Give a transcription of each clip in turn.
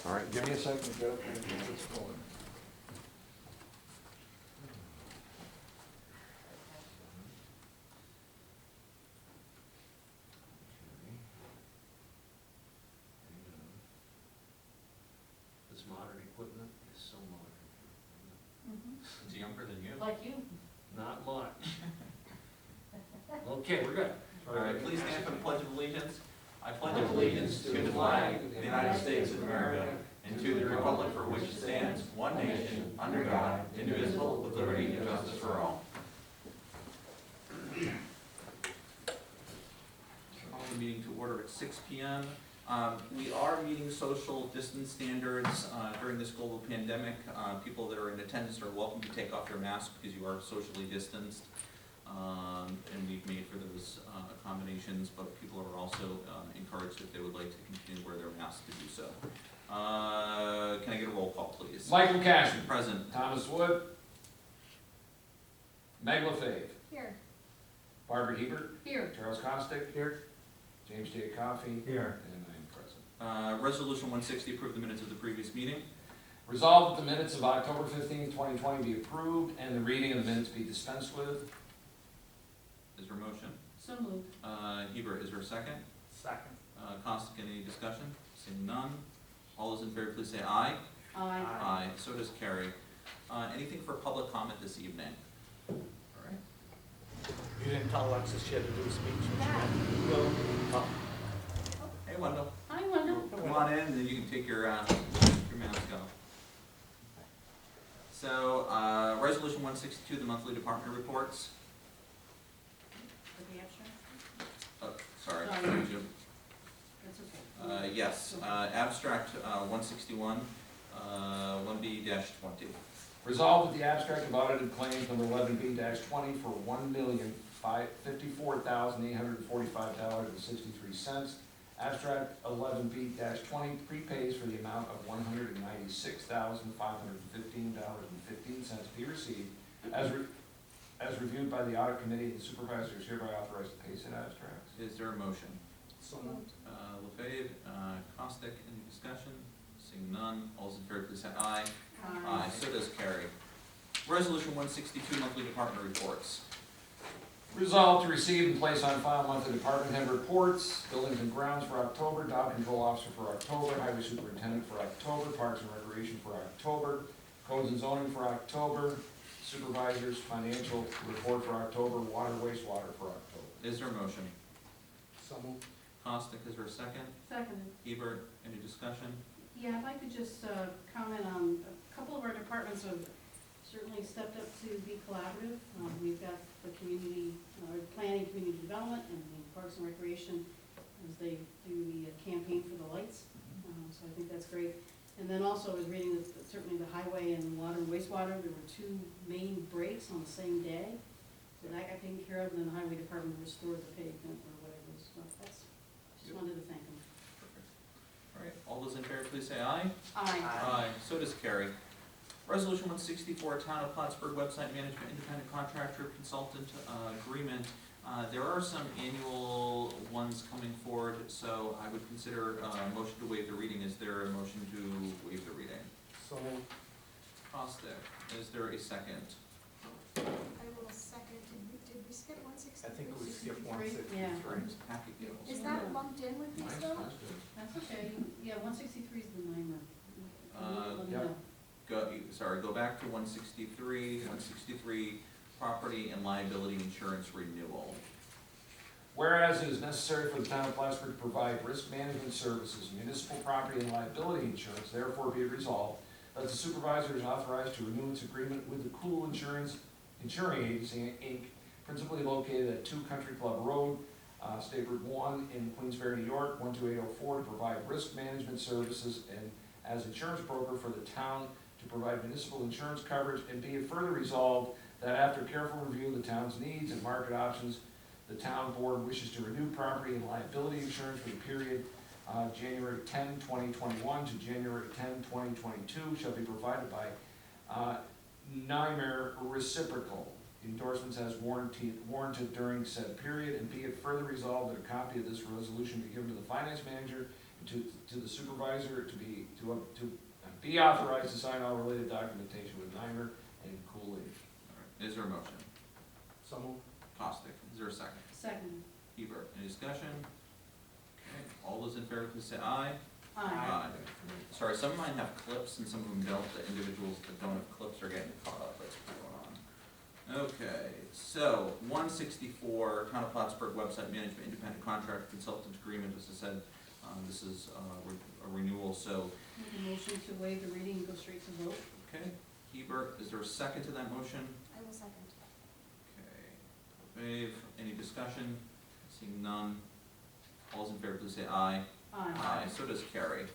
All right, give me a second to get up and get this going. This modern equipment is so modern. Mm-hmm. It's younger than you. Like you. Not much. Okay, we're good. All right, please stand for the Pledge of Allegiance. I pledge allegiance to the flag of the United States of America and to the republic for which it stands, one nation, under God, indivisible, with liberty and justice for all. Calling the meeting to order at 6 p.m. We are meeting social distance standards during this global pandemic. People that are in attendance are welcome to take off their masks because you are socially distanced. And we've made for those accommodations, but people are also encouraged if they would like to continue to wear their masks to do so. Can I get a roll call, please? Michael Cashman. Present. Thomas Wood. Meg LaFave. Here. Barbara Hebert. Here. Charles Costick. Here. James J. Coffey. Here. And I am present. Resolution 160, approve the minutes of the previous meeting. Resolved that the minutes of October 15th, 2020 be approved and the reading of the minutes be dispensed with. Is there a motion? So moved. Hebert, is there a second? Second. Costick, any discussion? Seeing none. All those in favor, please say aye. Aye. Aye. So does carry. Anything for public comment this evening? All right. You didn't tell Alexis she had to do a speech. Yeah. Oh. Hey, Wendell. Hi, Wendell. Come on in, and then you can take your mask off. So, Resolution 162, the monthly department reports. For the abstract? Oh, sorry. Sorry. Jim. That's okay. Yes, abstract 161, 1B-20. Resolved that the abstract of audited claims number 11B-20 for $1,054,845.63. Abstract 11B-20 prepays for the amount of $196,515.15 be received as reviewed by the audit committee. The supervisor is hereby authorized to pay said abstracts. Is there a motion? So moved. LaFave, Costick, any discussion? Seeing none, all those in favor, please say aye. Aye. So does carry. Resolution 162, monthly department reports. Resolved to receive and place on file monthly department head reports, buildings and grounds for October, dog control officer for October, highway superintendent for October, parks and recreation for October, codes and zoning for October, supervisors financial report for October, water wastewater for October. Is there a motion? So moved. Costick, is there a second? Seconded. Hebert, any discussion? Yeah, if I could just comment on a couple of our departments have certainly stepped up to be collaborative. We've got the community, planning, community development, and the parks and recreation as they do the campaign for the lights. So I think that's great. And then also I was reading that certainly the highway and water and wastewater, there were 2 main breaks on the same day. So that got taken care of, and then the highway department restored the pavement or whatever. So that's, just wanted to thank them. Perfect. All right, all those in favor, please say aye. Aye. Aye. So does carry. Resolution 164, Town of Plattsburgh Website Management Independent Contractor Consultant Agreement. There are some annual ones coming forward, so I would consider a motion to waive the reading. Is there a motion to waive the reading? So moved. Costick, is there a second? I will second. Did we skip 163? I think we skipped 163. Yeah. 163. Packet deals. Is that lumped in with these though? That's okay. Yeah, 163 is the minor. Let me yep. know. Go back to 163, 163, property and liability insurance renewal. Whereas it is necessary for the town of Plattsburgh to provide risk management services, municipal property and liability insurance, therefore be it resolved that the supervisor is authorized to renew its agreement with the Cool Insuring Agency, Inc., principally located at 2 Country Club Road, State Route 1 in Queensbury, New York, 12804, to provide risk management services and as insurance broker for the town to provide municipal insurance coverage, and be it further resolved that after careful review of the town's needs and market options, the town board wishes to renew property and liability insurance for the period January 10, 2021 to January 10, 2022 shall be provided by NYMER Reciprocal. Endorsements as warranted during said period, and be it further resolved that a copy of this resolution be given to the finance manager in to the supervisor to be authorized to sign all related documentation with Nymer and Cooley. All right, is there a motion? So moved. Costick, is there a second? Second. Hebert, any discussion? Okay, all those in favor, please say aye. Aye. Sorry, some of mine have clips and some of them don't. The individuals that don't have clips are getting caught up. That's what's going on. Okay, so 164, Town of Plattsburgh Website Management Independent Contract Consultant Agreement. As I said, this is a renewal, so, Make a motion to waive the reading and go straight to vote. okay. Hebert, is there a second to that motion? I will second. Okay. Waive, any discussion? Seeing none. All those in favor, please say aye. Aye. So does carry.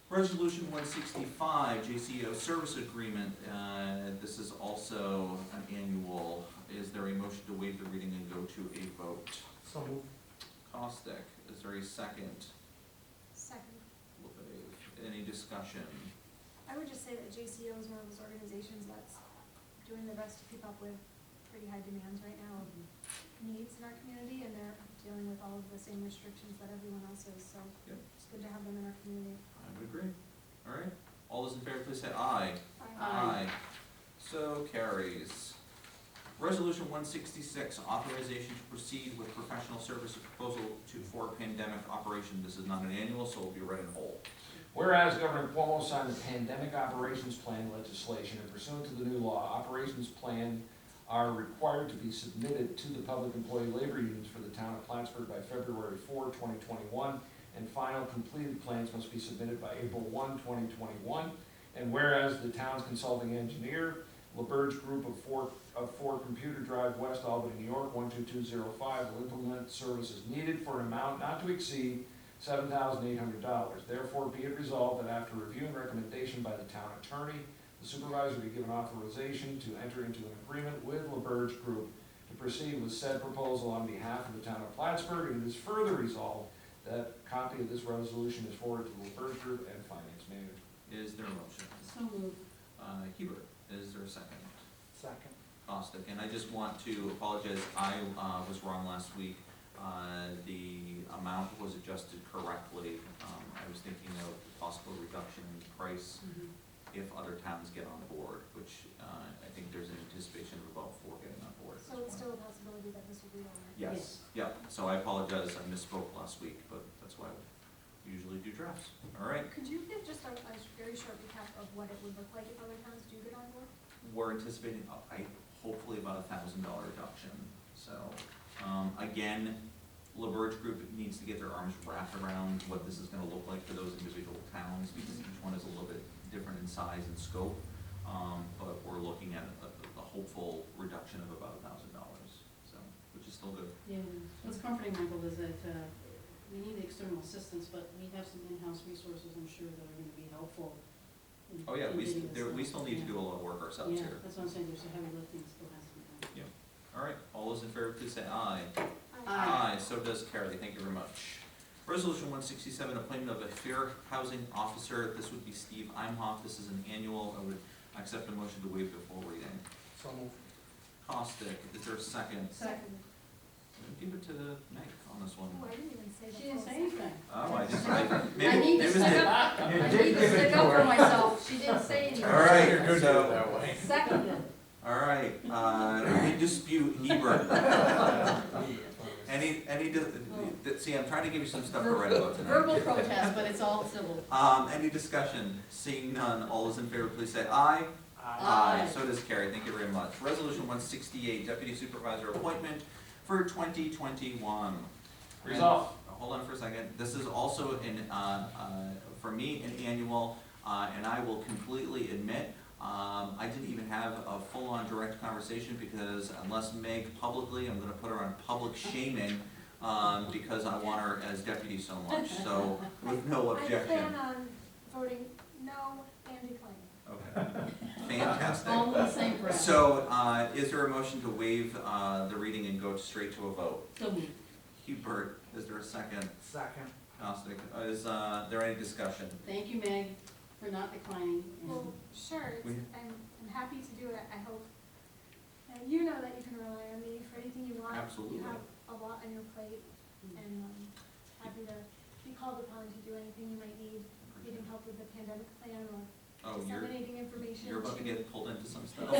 Resolution 165, JCO Service Agreement. This is also an annual. Is there a motion to waive the reading and go to a vote? So moved. Caustic, is there a second? Second. Waive. Any discussion? I would just say that JCO is one of those organizations that's doing their best to keep up with pretty high demands right now of needs in our community, and they're dealing with all of the same restrictions that everyone else is, so Yep. it's good to have them in our community. I would agree. All right. All those in favor, please say aye. Aye. So carries. Resolution 166, authorization to proceed with professional services proposal for pandemic operation. This is not an annual, so it will be read in whole. Whereas Governor Cuomo signed the Pandemic Operations Plan legislation, and pursuant to the new law, operations plan are required to be submitted to the public employee labor unions for the town of Plattsburgh by February 4, 2021, and final completed plans must be submitted by April 1, 2021. And whereas the town's consulting engineer, LaBerge Group of 4 Computer Drive, West Albany, New York, 12205, will implement services needed for an amount not to exceed $7,800. Therefore, be it resolved that after review and recommendation by the town attorney, the supervisor be given authorization to enter into an agreement with LaBerge Group to proceed with said proposal on behalf of the town of Plattsburgh. And it is further resolved that a copy of this resolution is forwarded to the LaBerge Group and Finance Manager. Is there a motion? So moved. Hebert, is there a second? Second. Caustic, and I just want to apologize, I was wrong last week. The amount was adjusted correctly. I was thinking of possible reduction in price if other towns get on board, which I think there's an anticipation of about 4 getting on board at So this it's point. still a possibility that this will be on there. Yes, yeah, so I apologize, I misspoke last week, but that's why we usually do drafts. All right, Could you give just a very short recap of what it would look like if other towns do get on board? we're anticipating, hopefully about $1,000 reduction. So, again, LaBerge Group needs to get their arms wrapped around what this is gonna look like for those individual towns, because each one is a little bit different in size and scope. But we're looking at a hopeful reduction of about $1,000, so, which is still good. Yeah, what's comforting, Michael, is that we need external assistance, but we have some in-house resources, I'm sure, that are gonna be helpful. in- Oh, yeah, in getting this we done. still need to do a lot of work ourselves Yeah, here. that's what I'm saying, there's a heavy lifting still has to be done. All right, all those in favor, please say aye. Aye. So does carry, thank you very much. Resolution 167, appointment of a fair housing officer. This would be Steve Imhoff. This is an annual. I would accept a motion to waive the full reading. So moved. Caustic, is there a second? Second. Give it to Meg on this one. Oh, I didn't even say that. She didn't say anything. Oh, I just, I maybe, need maybe to it was stick the- up, I need to stick up for myself, she didn't say anything. All right, You're good so- with it that way. Seconded. All right, in dispute, Hebert. See, I'm trying to give you some stuff to write about tonight. Verbal protest, but it's all civil. Any discussion? Seeing none, all those in favor, please say aye. Aye. So does carry, thank you very much. Resolution 168, deputy supervisor appointment for 2021. Resolved. Hold on for a second, this is also for me, an annual, and I will completely admit, I didn't even have a full-on direct conversation because unless Meg publicly, I'm gonna put her on public shaming, because I want her as deputy so much, so with no I objection. plan on voting no and declining. Okay, fantastic. All in the same breath. So, is there a motion to waive the reading and go straight to a vote? So moved. Hubert, is there a second? Second. Caustic, is there any discussion? Thank you, Meg, for not declining. and- Well, sure, We- I'm happy to do it, I hope. And you know that you can rely on me for anything you want. Absolutely. You have a lot on your plate, and happy to be called upon to do anything you might need, needing help with the pandemic plan or Oh, disseminating information. you're about to get pulled into some stuff. I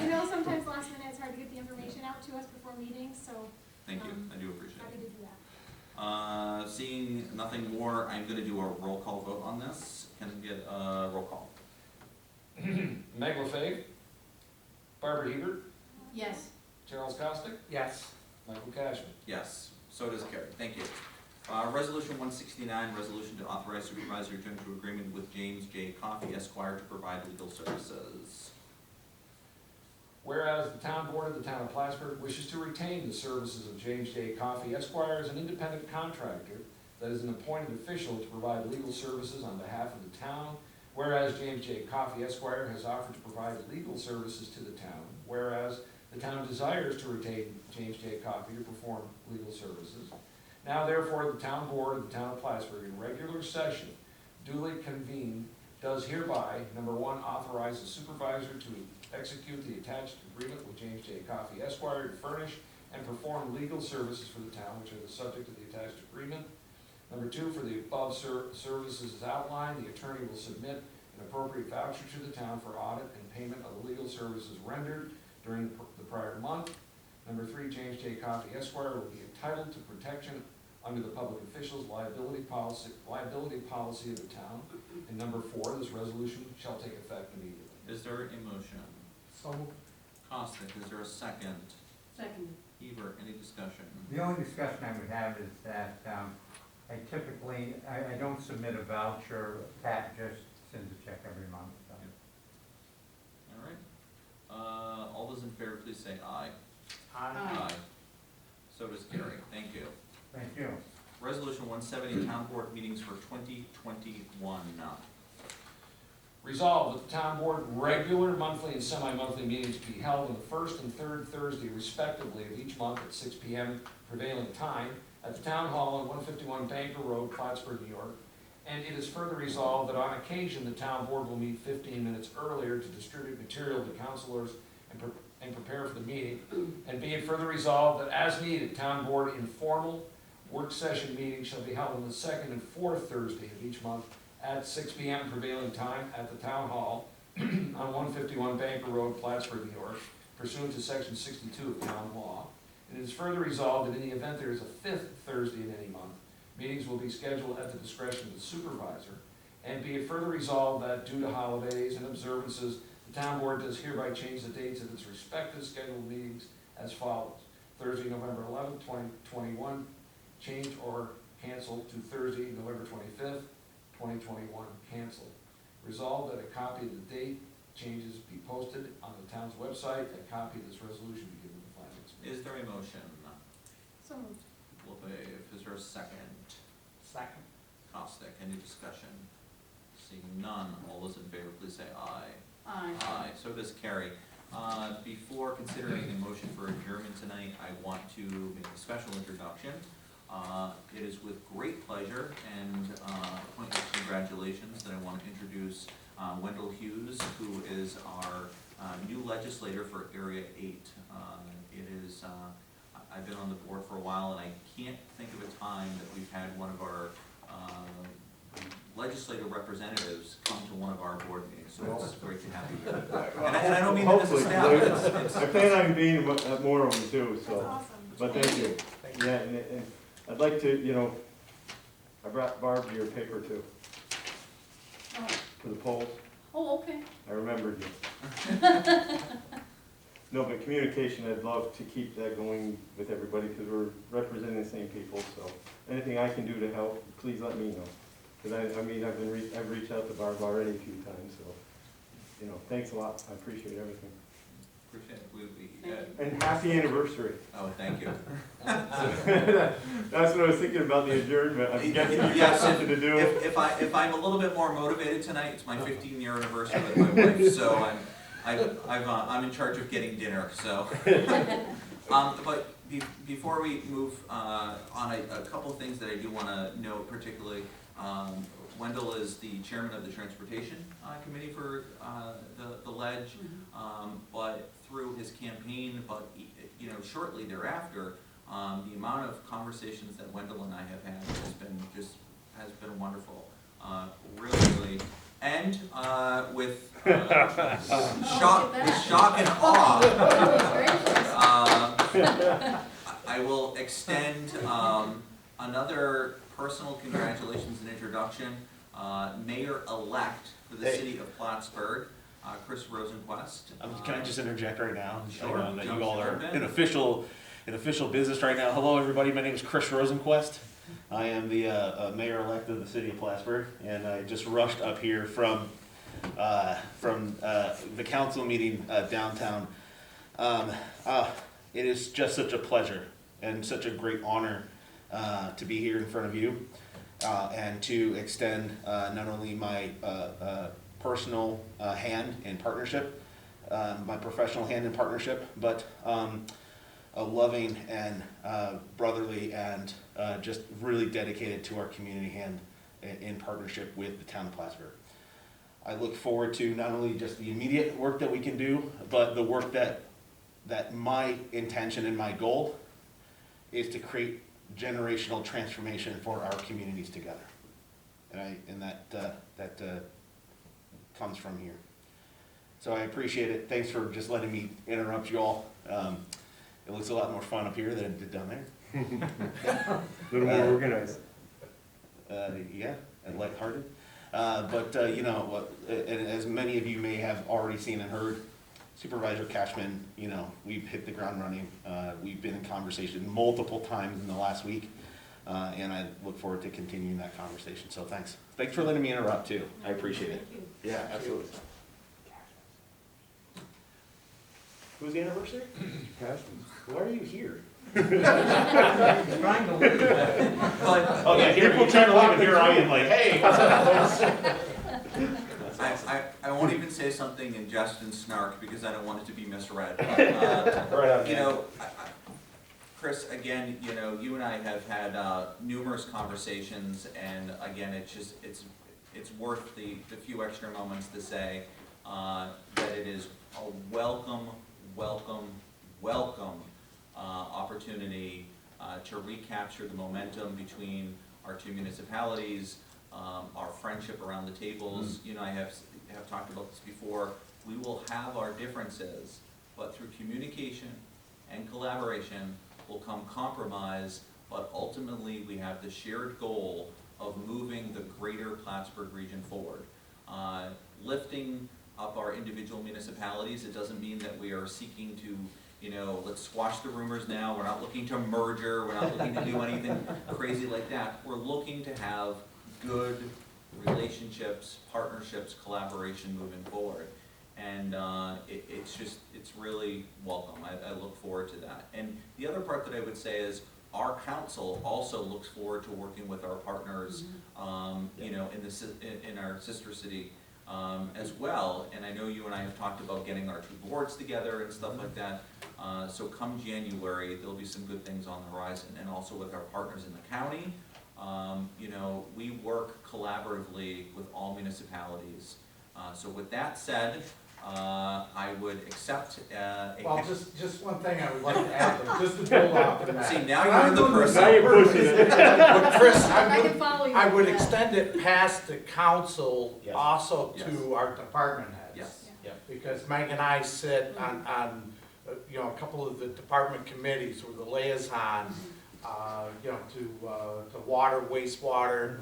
know sometimes last minute it's hard to get the information out to us before meetings, so Thank you, I do appreciate happy it. to do that. Seeing nothing more, I'm gonna do a roll call vote on this. Can I get a roll call? Meg LaFave, Barbara Hebert, Yes. Charles Costick, Yes. Michael Cashman. Yes, so does carry, thank you. Resolution 169, resolution to authorize supervisor to enter into agreement with James J. Coffey Esquire to provide legal services. Whereas the town board of the town of Plattsburgh wishes to retain the services of James J. Coffey Esquire as an independent contractor that is an appointed official to provide legal services on behalf of the town. Whereas James J. Coffey Esquire has offered to provide legal services to the town. Whereas the town desires to retain James J. Coffey to perform legal services. Now therefore, the town board of the town of Plattsburgh in regular session duly convened does hereby, number one, authorize the supervisor to execute the attached agreement with James J. Coffey Esquire to furnish and perform legal services for the town, which are the subject of the attached agreement. Number two, for the above services as outlined, the attorney will submit an appropriate voucher to the town for audit and payment of the legal services rendered during the prior month. Number three, James J. Coffey Esquire will be entitled to protection under the public officials liability policy of the town. And number four, this resolution shall take effect immediately. Is there a motion? So moved. Costick, is there a second? Second. Hebert, any discussion? The only discussion I would have is that I typically, I don't submit a voucher, Pat just sends a check every month. So. All right. All those in favor, please say aye. Aye. So does carry, thank you. Thank you. Resolution 170, town board meetings for 2021. Resolved that the town board regular monthly and semi-monthly meetings be held on the first and third Thursday respectively of each month at 6 p.m. prevailing time at the town hall on 151 Banker Road, Plattsburgh, New York. And it is further resolved that on occasion, the town board will meet 15 minutes earlier to distribute material to councilors and prepare for the meeting. And be it further resolved that as needed, town board informal work session meetings shall be held on the second and fourth Thursday of each month at 6 p.m. prevailing time at the town hall on 151 Banker Road, Plattsburgh, New York, pursuant to section 62 of town law. And it is further resolved that in the event there is a fifth Thursday in any month, meetings will be scheduled at the discretion of the supervisor. And be it further resolved that due to holidays and observances, the town board does hereby change the dates of its respective scheduled meetings as follows. Thursday, November 11th, 2021, change or cancel to Thursday, November 25th, 2021, cancel. Resolved that a copy of the date changes be posted on the town's website. A copy of this resolution be given to the finance committee. Is there a motion? So moved. LaFave, is there a second? Second. Costick, any discussion? Seeing none, all those in favor, please say aye. Aye. Aye, so does carry. Before considering a motion for adjournment tonight, I want to make a special introduction. It is with great pleasure and appointment congratulations that I want to introduce Wendell Hughes, who is our new legislator for Area 8. It is, I've been on the board for a while, and I can't think of a time that we've had one of our legislative representatives come to one of our board meetings, so it's great to have you here. And I don't mean that as a stab, it's- I plan on being at more of them too, That's so, awesome. but thank you. Yeah, and I'd like to, I brought Barb your paper too, Oh, for the polls. oh, okay. I remembered you. No, but communication, I'd love to keep that going with everybody, because we're representing the same people, so anything I can do to help, please let me know. Because I've reached out to Barb already a few times, so, thanks a lot, I appreciate everything. Appreciate it. Thank you. And happy anniversary. Oh, thank you. That's what I was thinking about the adjournment, I'm guessing you got Yes, something to do. If I'm a little bit more motivated tonight, it's my 15-year anniversary with my wife, so I'm in charge of getting dinner, so. But before we move on a couple of things that I do want to note particularly, Wendell is the chairman of the Transportation Committee for the Ledge, but through his campaign, but shortly thereafter, The amount of conversations that Wendell and I have had has been wonderful. Really, and with shock and awe, I will extend another personal congratulations and introduction. Mayor-elect for the city of Plattsburgh, Chris Rosenquist. Can I just interject right now? Sure. I know that Jump you all are in. in official business right now. Hello, everybody. My name is Chris Rosenquist. I am the mayor-elect of the city of Plattsburgh, and I just rushed up here from the council meeting downtown. It is just such a pleasure and such a great honor to be here in front of you and to extend not only my personal hand in partnership, my professional hand in partnership, but a loving and brotherly and just really dedicated to our community hand in partnership with the town of Plattsburgh. I look forward to not only just the immediate work that we can do, but the work that my intention and my goal is to create generational transformation for our communities together. And that comes from here. So I appreciate it. Thanks for just letting me interrupt you all. It looks a lot more fun up here than it did down there. A little more organized. Yeah, and lighthearted. But you know, and as many of you may have already seen and heard, Supervisor Cashman, you know, we've hit the ground running. We've been in conversation multiple times in the last week, and I look forward to continuing that conversation. So thanks. Thanks for letting me interrupt too. I appreciate it. Thank you. Yeah, absolutely. Who's the anniversary? Why are you here? Trying to leave. But Oh yeah, here people trying to leave, and here I am like, hey, what's up? I won't even say something in jest and snark because I don't want it to be misread. Right on, You man. know, Chris, again, you know, you and I have had numerous conversations, and again, it's worth the few extra moments to say that it is a welcome opportunity to recapture the momentum between our two municipalities, our friendship around the tables. You know, I have talked about this before. We will have our differences, but through communication and collaboration will come compromise, but ultimately we have the shared goal of moving the greater Plattsburgh region forward. Lifting up our individual municipalities, it doesn't mean that we are seeking to, you know, let's squash the rumors now. We're not looking to merger. We're not looking to do anything crazy like that. We're looking to have good relationships, partnerships, collaboration moving forward. And it's really welcome. I look forward to that. And the other part that I would say is our council also looks forward to working with our partners, you know, in our sister city as well. And I know you and I have talked about getting our two boards together and stuff like that. So come January, there'll be some good things on the horizon, and also with our partners in the county. You know, we work collaboratively with all municipalities. So with that said, I would accept Well, just one thing I would like to add, though, just to build off of that. See, now you're the person. Now you're pushing it. But Chris, I can follow you. I would on that. extend it past the council Yes. also Yes. to our department heads. Yes. Because Mike and I sit on you know, a couple of the department committees or the liaison, you know, to water, wastewater,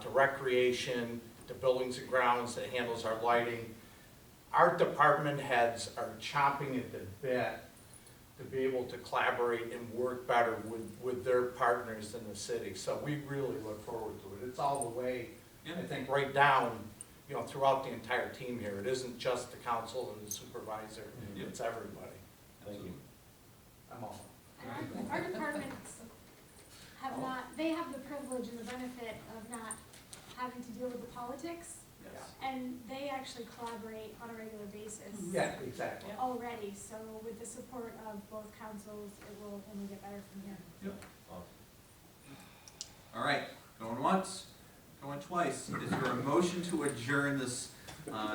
to recreation, to buildings and grounds that handles our lighting. Our department heads are chomping at the bit to be able to collaborate and work better with their partners in the city. So we really look forward to it. It's all the way, I think, right down, you know, throughout the entire team here. It isn't just the council and the supervisor, Yeah. it's everybody. Thank you. I'm all. And our departments have not, they have the privilege and the benefit of not having to deal with the politics, Yes. and they actually collaborate on a regular basis. Yeah, exactly. Already, so with the support of both councils, it will only get better from here. All right, going once, going twice. Is there a motion to adjourn this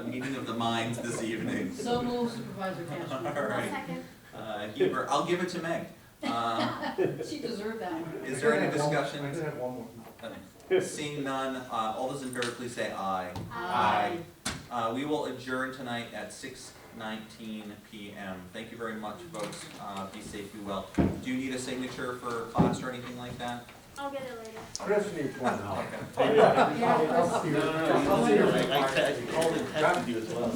meeting of the minds this evening? So move, Supervisor Cashman. All right. Second. Huber, I'll give it to Meg. She deserved that one. Is there any discussion? I did have one more. Seeing none, all those in favor, please say aye. Aye. We will adjourn tonight at 6:19 PM. Thank you very much, folks. Be safe, be well. Do you need a signature for class or anything like that? I'll get it later. Chris needs one now. Okay. Yeah. I called and texted you as well.